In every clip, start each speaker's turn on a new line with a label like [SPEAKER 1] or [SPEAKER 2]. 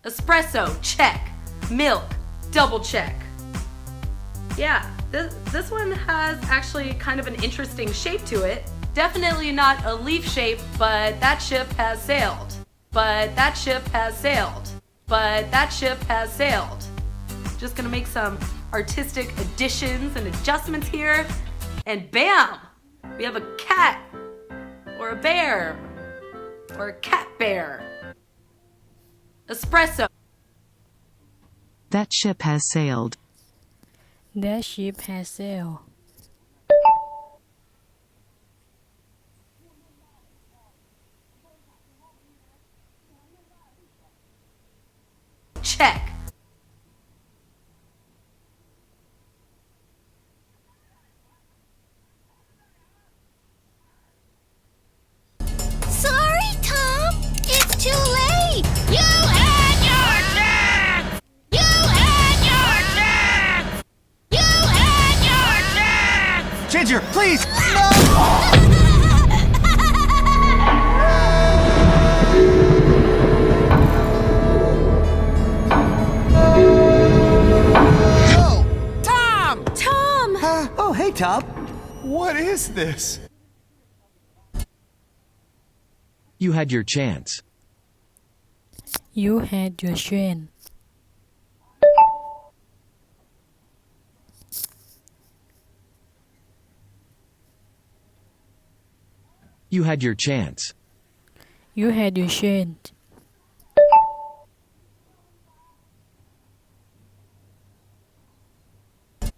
[SPEAKER 1] Espresso, check. Milk, double check. Yeah, this one has actually kind of an interesting shape to it. Definitely not a leaf shape, but that ship has sailed. But that ship has sailed. But that ship has sailed. Just gonna make some artistic additions and adjustments here. And bam! We have a cat, or a bear, or a cat bear. Espresso.
[SPEAKER 2] That ship has sailed.
[SPEAKER 3] That ship has sailed.
[SPEAKER 1] Check.
[SPEAKER 4] Sorry, Tom. It's too late. You had your chance. You had your chance. You had your chance.
[SPEAKER 5] Ginger, please!
[SPEAKER 6] No! Tom!
[SPEAKER 4] Tom!
[SPEAKER 5] Oh, hey, Top.
[SPEAKER 6] What is this?
[SPEAKER 7] You had your chance.
[SPEAKER 3] You had your chance.
[SPEAKER 7] You had your chance.
[SPEAKER 3] You had your chance.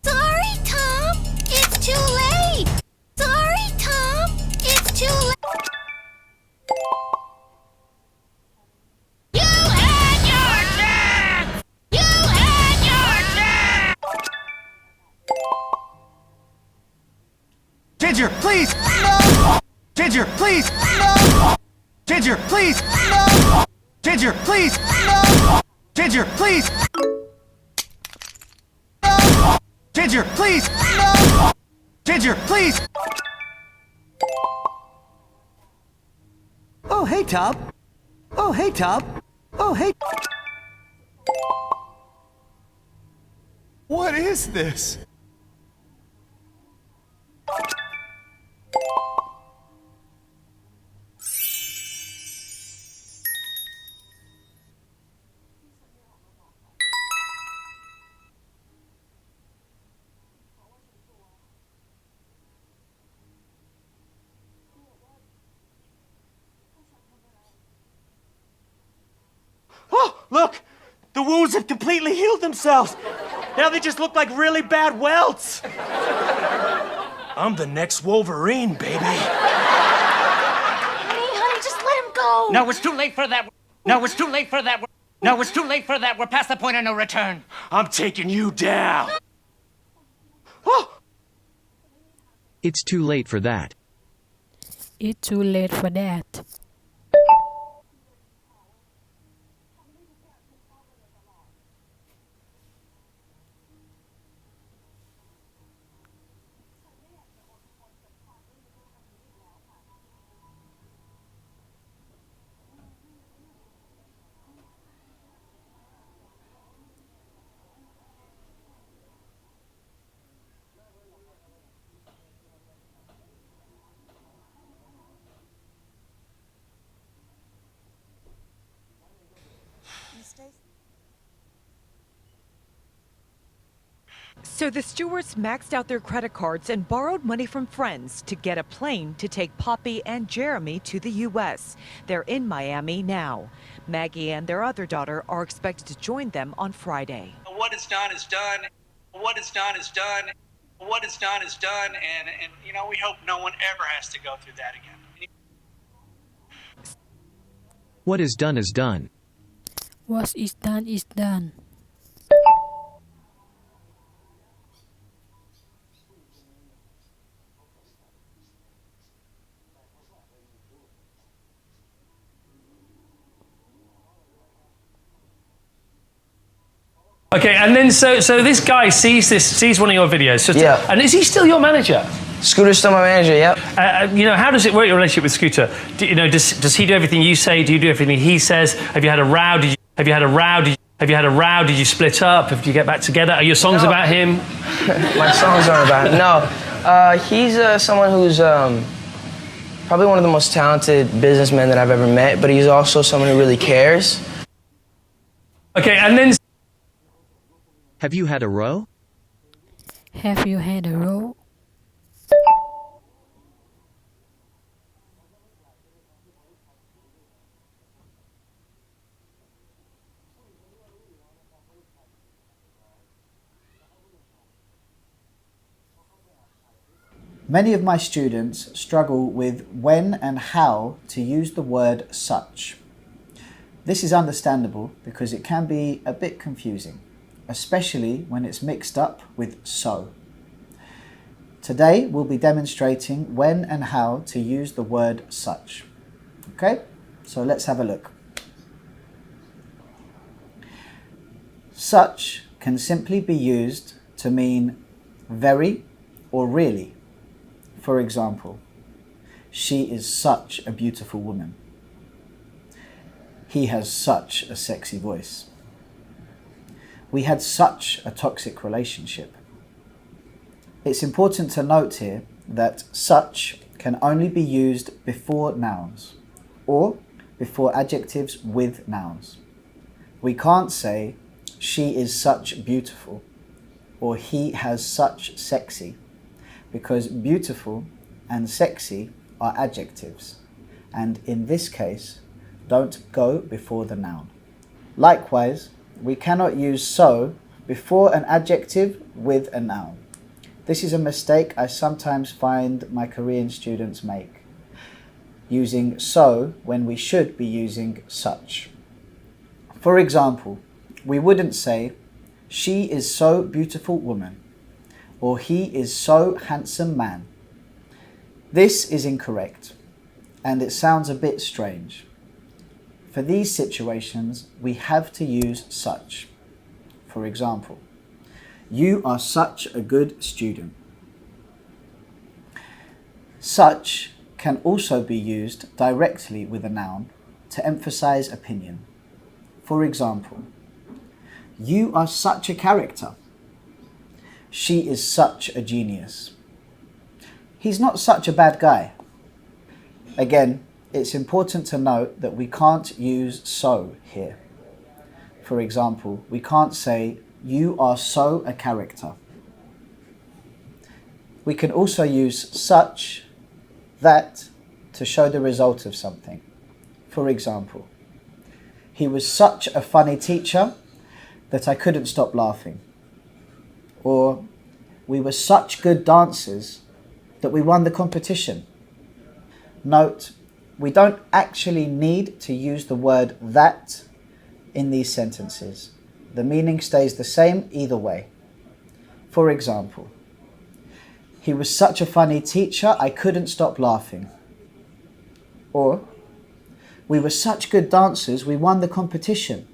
[SPEAKER 4] Sorry, Tom. It's too late. Sorry, Tom. It's too late. You had your chance. You had your chance.
[SPEAKER 5] Ginger, please! No! Ginger, please! No! Ginger, please! No! Ginger, please! No! Ginger, please! No! Ginger, please! No! Ginger, please! Oh, hey, Top. Oh, hey, Top. Oh, hey.
[SPEAKER 6] What is this?
[SPEAKER 5] Oh, look! The wounds have completely healed themselves. Now they just look like really bad welts. I'm the next Wolverine, baby.
[SPEAKER 4] Hey, honey, just let him go.
[SPEAKER 8] No, it's too late for that. No, it's too late for that. No, it's too late for that. We're past the point of no return.
[SPEAKER 5] I'm taking you down. Oh,
[SPEAKER 7] It's too late for that.
[SPEAKER 3] It's too late for that.
[SPEAKER 9] So the Stewarts maxed out their credit cards and borrowed money from friends to get a plane to take Poppy and Jeremy to the U.S. They're in Miami now. Maggie and their other daughter are expected to join them on Friday.
[SPEAKER 10] What is done is done. What is done is done. What is done is done. And you know, we hope no one ever has to go through that again.
[SPEAKER 7] What is done is done.
[SPEAKER 3] What is done is done.
[SPEAKER 11] Okay, and then so this guy sees one of your videos. So
[SPEAKER 12] Yeah.
[SPEAKER 11] And is he still your manager?
[SPEAKER 12] Scooter's still my manager, yep.
[SPEAKER 11] You know, how does it work, your relationship with Scooter? Does he do everything you say? Do you do everything he says? Have you had a row? Have you had a row? Have you had a row? Did you split up? Did you get back together? Are your songs about him?
[SPEAKER 12] My songs aren't about him. No, he's someone who's probably one of the most talented businessmen that I've ever met, but he's also someone who really cares.
[SPEAKER 11] Okay, and then...
[SPEAKER 7] Have you had a row?
[SPEAKER 3] Have you had a row?
[SPEAKER 2] Many of my students struggle with when and how to use the word such. This is understandable because it can be a bit confusing, especially when it's mixed up with so. Today we'll be demonstrating when and how to use the word such. Okay, so let's have a look. Such can simply be used to mean very or really. For example, she is such a beautiful woman. He has such a sexy voice. We had such a toxic relationship. It's important to note here that such can only be used before nouns or before adjectives with nouns. We can't say she is such beautiful or he has such sexy, because beautiful and sexy are adjectives, and in this case, don't go before the noun. Likewise, we cannot use so before an adjective with a noun. This is a mistake I sometimes find my Korean students make, using so when we should be using such. For example, we wouldn't say, she is so beautiful woman, or he is so handsome man. This is incorrect, and it sounds a bit strange. For these situations, we have to use such. For example, you are such a good student. Such can also be used directly with a noun to emphasize opinion. For example, you are such a character. She is such a genius. He's not such a bad guy. Again, it's important to note that we can't use so here. For example, we can't say, you are so a character. We can also use such, that, to show the result of something. For example, he was such a funny teacher that I couldn't stop laughing. Or, we were such good dancers that we won the competition. Note, we don't actually need to use the word that in these sentences. The meaning stays the same either way. For example, he was such a funny teacher, I couldn't stop laughing. Or, we were such good dancers, we won the competition.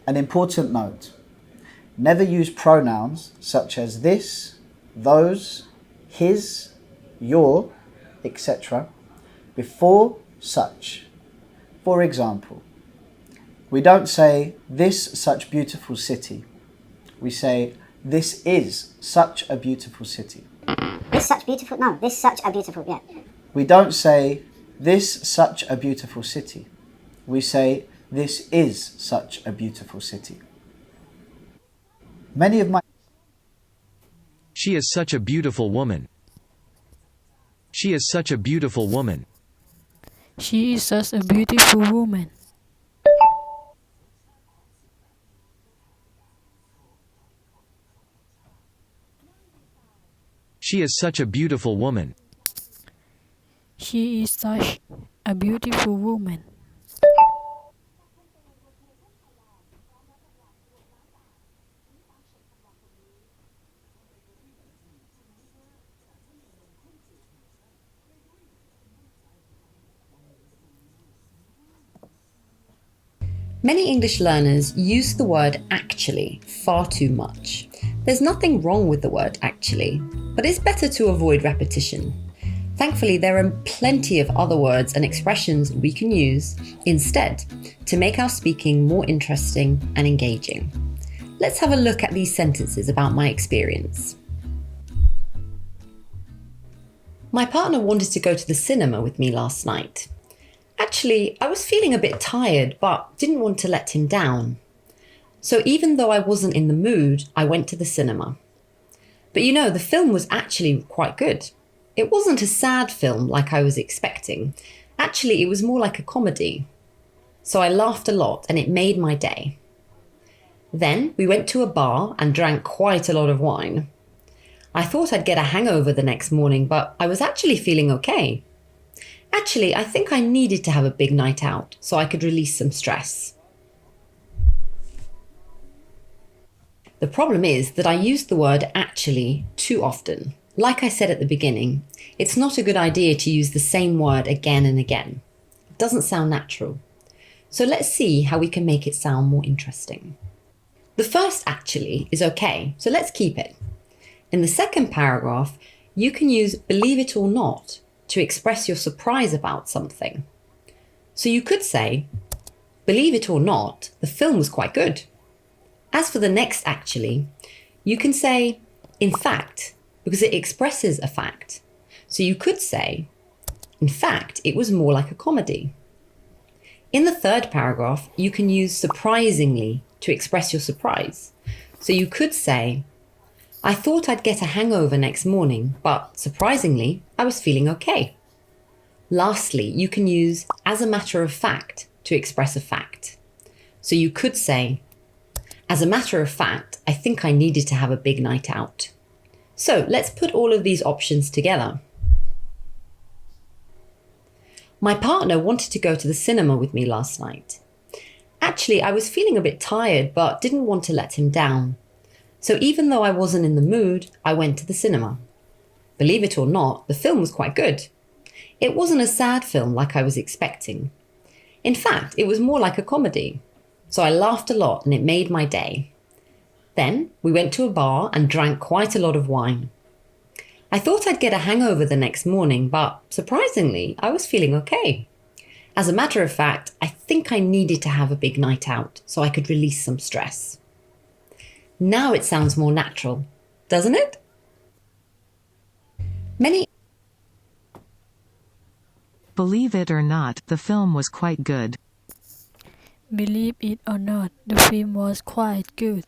[SPEAKER 2] An important note. Never use pronouns such as this, those, his, your, etc. before such. For example, we don't say this such beautiful city. We say this is such a beautiful city.
[SPEAKER 13] This such beautiful, no, this such a beautiful, yeah.
[SPEAKER 2] We don't say this such a beautiful city. We say this is such a beautiful city. Many of my...
[SPEAKER 7] She is such a beautiful woman. She is such a beautiful woman.
[SPEAKER 3] She is such a beautiful woman.
[SPEAKER 7] She is such a beautiful woman.
[SPEAKER 3] She is such a beautiful woman.
[SPEAKER 14] Many English learners use the word actually far too much. There's nothing wrong with the word actually, but it's better to avoid repetition. Thankfully, there are plenty of other words and expressions we can use instead to make our speaking more interesting and engaging. Let's have a look at these sentences about my experience. My partner wanted to go to the cinema with me last night. Actually, I was feeling a bit tired, but didn't want to let him down. So even though I wasn't in the mood, I went to the cinema. But you know, the film was actually quite good. It wasn't a sad film like I was expecting. Actually, it was more like a comedy. So I laughed a lot and it made my day. Then we went to a bar and drank quite a lot of wine. I thought I'd get a hangover the next morning, but I was actually feeling okay. Actually, I think I needed to have a big night out so I could release some stress. The problem is that I use the word actually too often. Like I said at the beginning, it's not a good idea to use the same word again and again. It doesn't sound natural. So let's see how we can make it sound more interesting. The first actually is okay, so let's keep it. In the second paragraph, you can use believe it or not to express your surprise about something. So you could say, believe it or not, the film was quite good. As for the next actually, you can say, in fact, because it expresses a fact. So you could say, in fact, it was more like a comedy. In the third paragraph, you can use surprisingly to express your surprise. So you could say, I thought I'd get a hangover next morning, but surprisingly, I was feeling okay. Lastly, you can use as a matter of fact to express a fact. So you could say, as a matter of fact, I think I needed to have a big night out. So let's put all of these options together. My partner wanted to go to the cinema with me last night. Actually, I was feeling a bit tired, but didn't want to let him down. So even though I wasn't in the mood, I went to the cinema. Believe it or not, the film was quite good. It wasn't a sad film like I was expecting. In fact, it was more like a comedy. So I laughed a lot and it made my day. Then we went to a bar and drank quite a lot of wine. I thought I'd get a hangover the next morning, but surprisingly, I was feeling okay. As a matter of fact, I think I needed to have a big night out so I could release some stress. Now it sounds more natural, doesn't it?
[SPEAKER 15] Believe it or not, the film was quite good.
[SPEAKER 3] Believe it or not, the film was quite good.